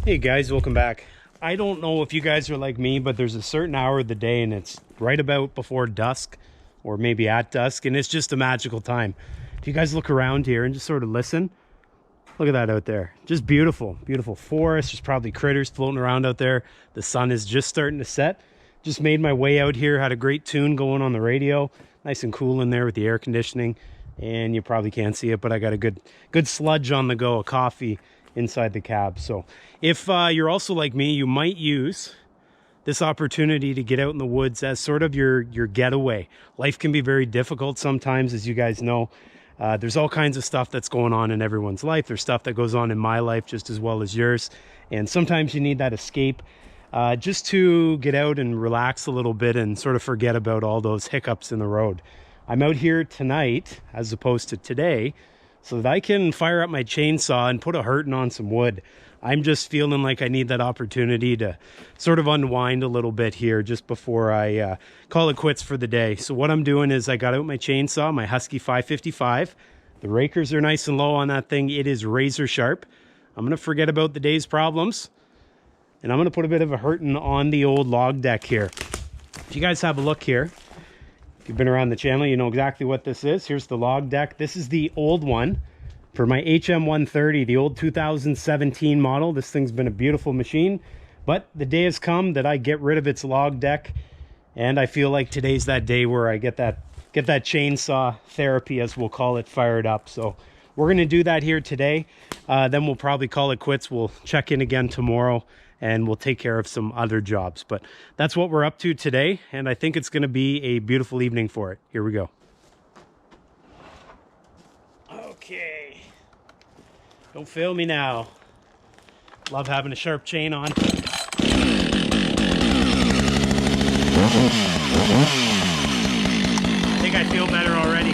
Hey guys, welcome back. I don't know if you guys are like me, but there's a certain hour of the day and it's right about before dusk or maybe at dusk, and it's just a magical time. If you guys look around here and just sort of listen, look at that out there. Just beautiful, beautiful forest. There's probably critters floating around out there. The sun is just starting to set. Just made my way out here, had a great tune going on the radio. Nice and cool in there with the air conditioning. And you probably can't see it, but I got a good sludge on the go, a coffee inside the cab. So if you're also like me, you might use this opportunity to get out in the woods as sort of your getaway. Life can be very difficult sometimes, as you guys know. There's all kinds of stuff that's going on in everyone's life. There's stuff that goes on in my life just as well as yours. And sometimes you need that escape just to get out and relax a little bit and sort of forget about all those hiccups in the road. I'm out here tonight as opposed to today so that I can fire up my chainsaw and put a hurting on some wood. I'm just feeling like I need that opportunity to sort of unwind a little bit here just before I call it quits for the day. So what I'm doing is I got out my chainsaw, my Husky 555. The rakers are nice and low on that thing. It is razor sharp. I'm going to forget about the day's problems, and I'm going to put a bit of a hurting on the old log deck here. If you guys have a look here, if you've been around the channel, you know exactly what this is. Here's the log deck. This is the old one for my HM130, the old 2017 model. This thing's been a beautiful machine, but the day has come that I get rid of its log deck, and I feel like today's that day where I get that chainsaw therapy, as we'll call it, fired up. So we're going to do that here today. Then we'll probably call it quits. We'll check in again tomorrow, and we'll take care of some other jobs. But that's what we're up to today, and I think it's going to be a beautiful evening for it. Here we go. Okay. Don't fail me now. Love having a sharp chain on. I think I feel better already.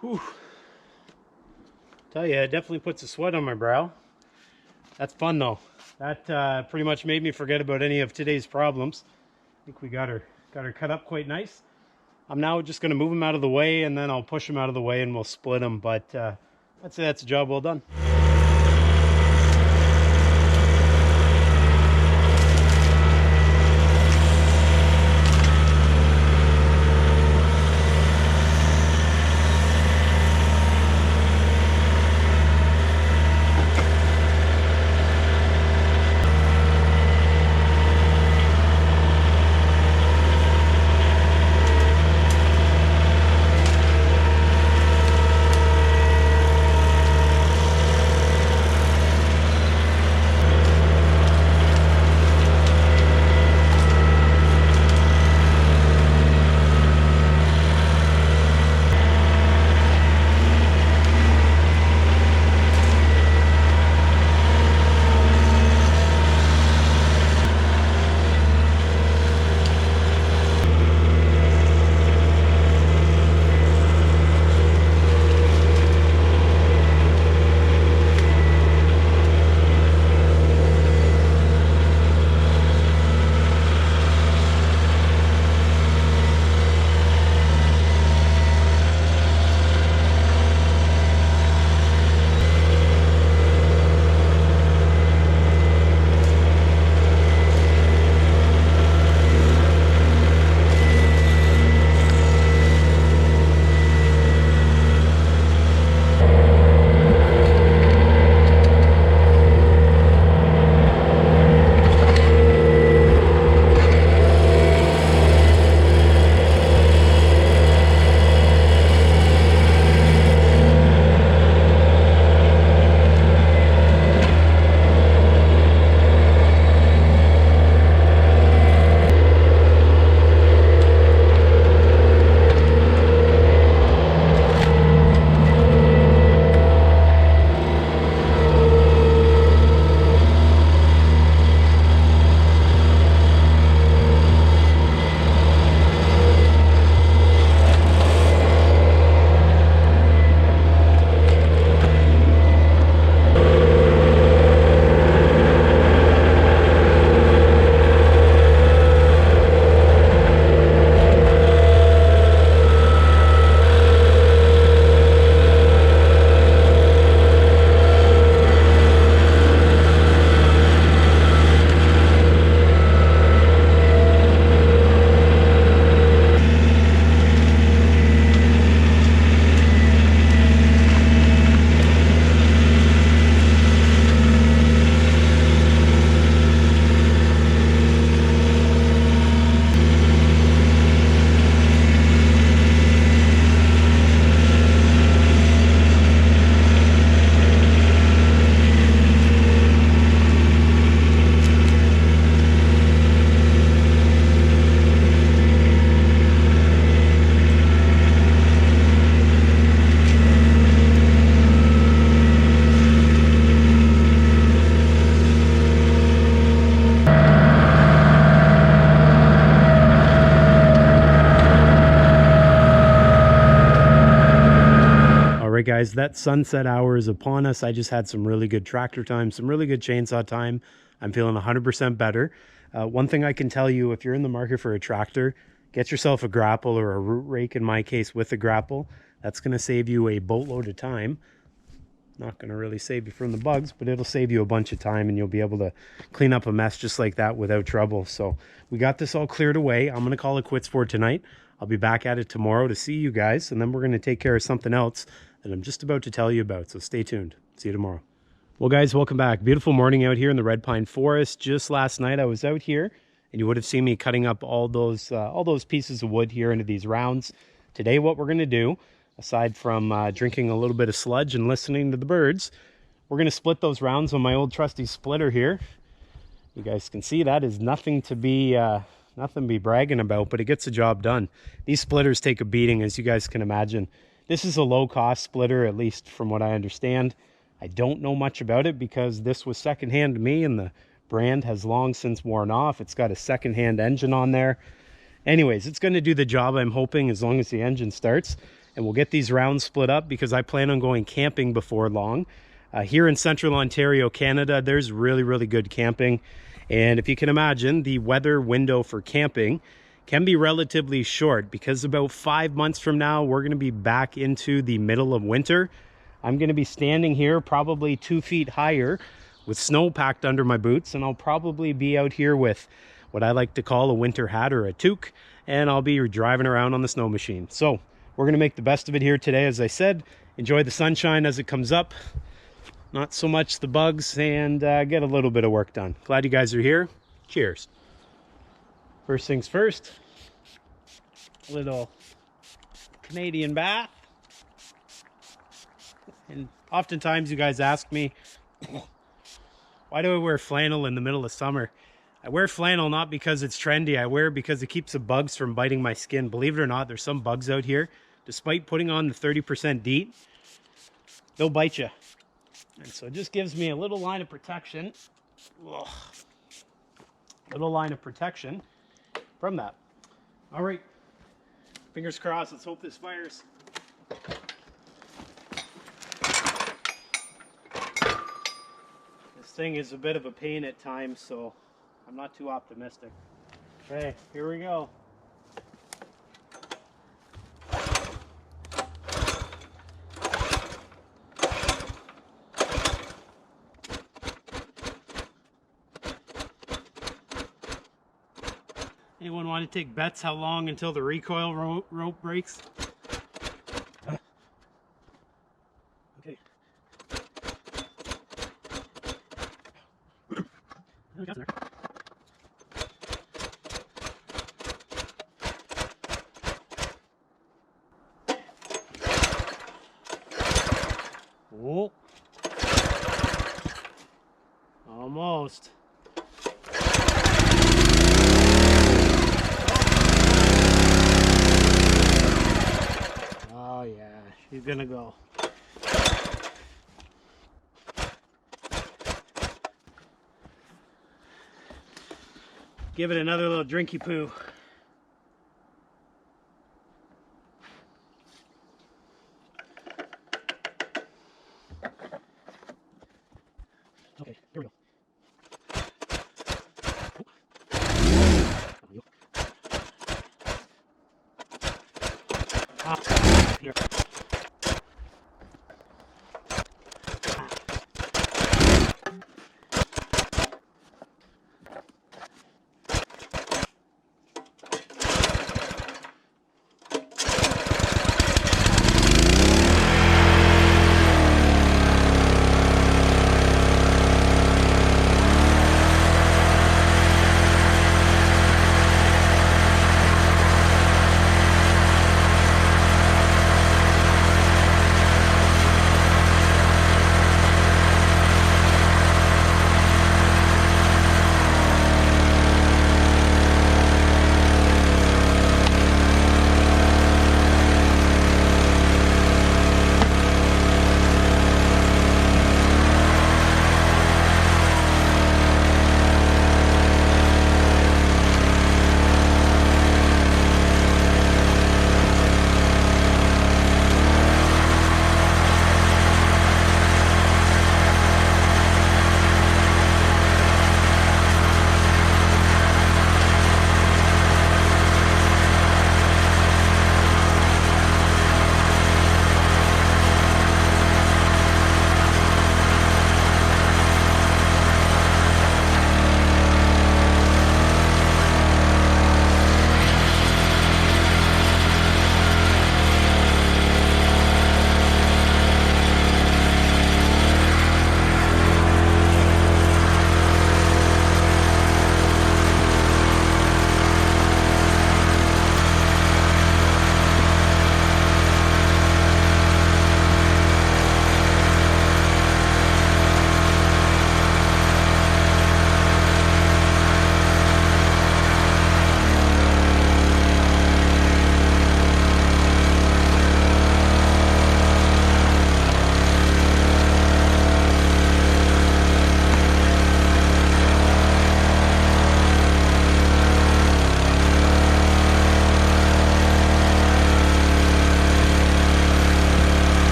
Whew. Tell you, it definitely puts a sweat on my brow. That's fun though. That pretty much made me forget about any of today's problems. I think we got her cut up quite nice. I'm now just going to move them out of the way, and then I'll push them out of the way and we'll split them. But I'd say that's a job well done. That sunset hour is upon us. I just had some really good tractor time, some really good chainsaw time. I'm feeling 100% better. One thing I can tell you, if you're in the market for a tractor, get yourself a grapple or a root rake, in my case with a grapple. That's going to save you a boatload of time. Not going to really save you from the bugs, but it'll save you a bunch of time, and you'll be able to clean up a mess just like that without trouble. So we got this all cleared away. I'm going to call it quits for tonight. I'll be back at it tomorrow to see you guys, and then we're going to take care of something else that I'm just about to tell you about. So stay tuned. See you tomorrow. Well, guys, welcome back. Beautiful morning out here in the Red Pine Forest. Just last night I was out here, and you would have seen me cutting up all those pieces of wood here into these rounds. Today, what we're going to do, aside from drinking a little bit of sludge and listening to the birds, we're going to split those rounds on my old trusty splitter here. You guys can see that is nothing to be bragging about, but it gets the job done. These splitters take a beating, as you guys can imagine. This is a low-cost splitter, at least from what I understand. I don't know much about it because this was secondhand to me, and the brand has long since worn off. It's got a secondhand engine on there. Anyways, it's going to do the job, I'm hoping, as long as the engine starts. And we'll get these rounds split up because I plan on going camping before long. Here in central Ontario, Canada, there's really, really good camping. And if you can imagine, the weather window for camping can be relatively short because about 5 months from now, we're going to be back into the middle of winter. I'm going to be standing here probably 2 feet higher with snow packed under my boots, and I'll probably be out here with what I like to call a winter hat or a toque, and I'll be driving around on the snow machine. So we're going to make the best of it here today. As I said, enjoy the sunshine as it comes up, not so much the bugs, and get a little bit of work done. Glad you guys are here. Cheers. First things first, little Canadian bath. And oftentimes you guys ask me, why do I wear flannel in the middle of summer? I wear flannel not because it's trendy. I wear it because it keeps the bugs from biting my skin. Believe it or not, there's some bugs out here, despite putting on the 30% DEET, they'll bite you. And so it just gives me a little line of protection. Ugh. Little line of protection from that. All right, fingers crossed. Let's hope this fires. This thing is a bit of a pain at times, so I'm not too optimistic. Okay, here we go. Anyone want to take bets how long until the recoil rope breaks? Okay. Oh. Almost. Oh yeah, she's gonna go. Give it another little drinky poo. Okay, here we go. Here.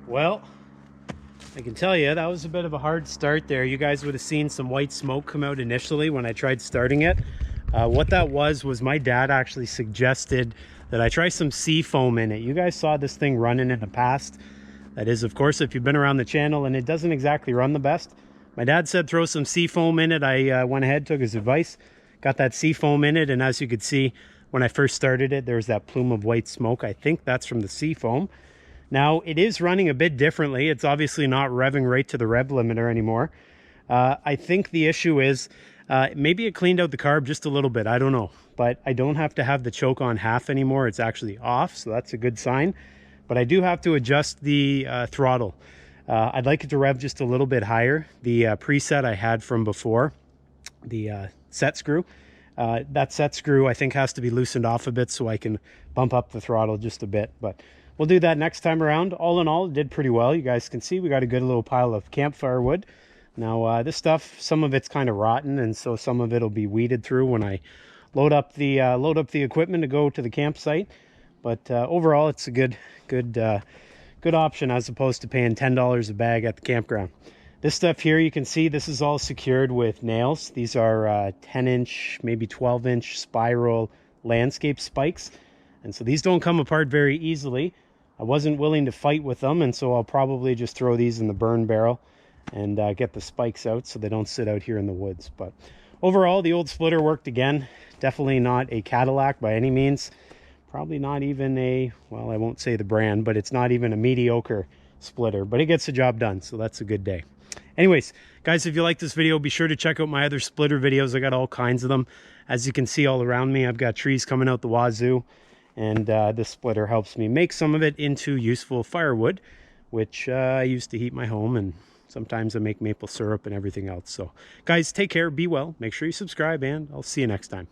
Well, I can tell you that was a bit of a hard start there. You guys would have seen some white smoke come out initially when I tried starting it. What that was my dad actually suggested that I try some sea foam in it. You guys saw this thing running in the past. That is, of course, if you've been around the channel, and it doesn't exactly run the best. My dad said throw some sea foam in it. I went ahead, took his advice, got that sea foam in it, and as you could see, when I first started it, there was that plume of white smoke. I think that's from the sea foam. Now, it is running a bit differently. It's obviously not revving right to the rev limiter anymore. I think the issue is maybe it cleaned out the carb just a little bit. I don't know. But I don't have to have the choke on half anymore. It's actually off, so that's a good sign. But I do have to adjust the throttle. I'd like it to rev just a little bit higher. The preset I had from before, the set screw, that set screw I think has to be loosened off a bit so I can bump up the throttle just a bit. But we'll do that next time around. All in all, it did pretty well. You guys can see we got a good little pile of campfire wood. Now this stuff, some of it's kind of rotten, and so some of it'll be weeded through when I load up the equipment to go to the campsite. But overall, it's a good option as opposed to paying $10 a bag at the campground. This stuff here, you can see this is all secured with nails. These are 10-inch, maybe 12-inch spiral landscape spikes. And so these don't come apart very easily. I wasn't willing to fight with them, and so I'll probably just throw these in the burn barrel and get the spikes out so they don't sit out here in the woods. But overall, the old splitter worked again. Definitely not a Cadillac by any means. Probably not even a, well, I won't say the brand, but it's not even a mediocre splitter, but it gets the job done, so that's a good day. Anyways, guys, if you like this video, be sure to check out my other splitter videos. I got all kinds of them. As you can see all around me, I've got trees coming out the wazoo, and this splitter helps me make some of it into useful firewood, which I use to heat my home, and sometimes I make maple syrup and everything else. So, guys, take care, be well, make sure you subscribe, and I'll see you next time.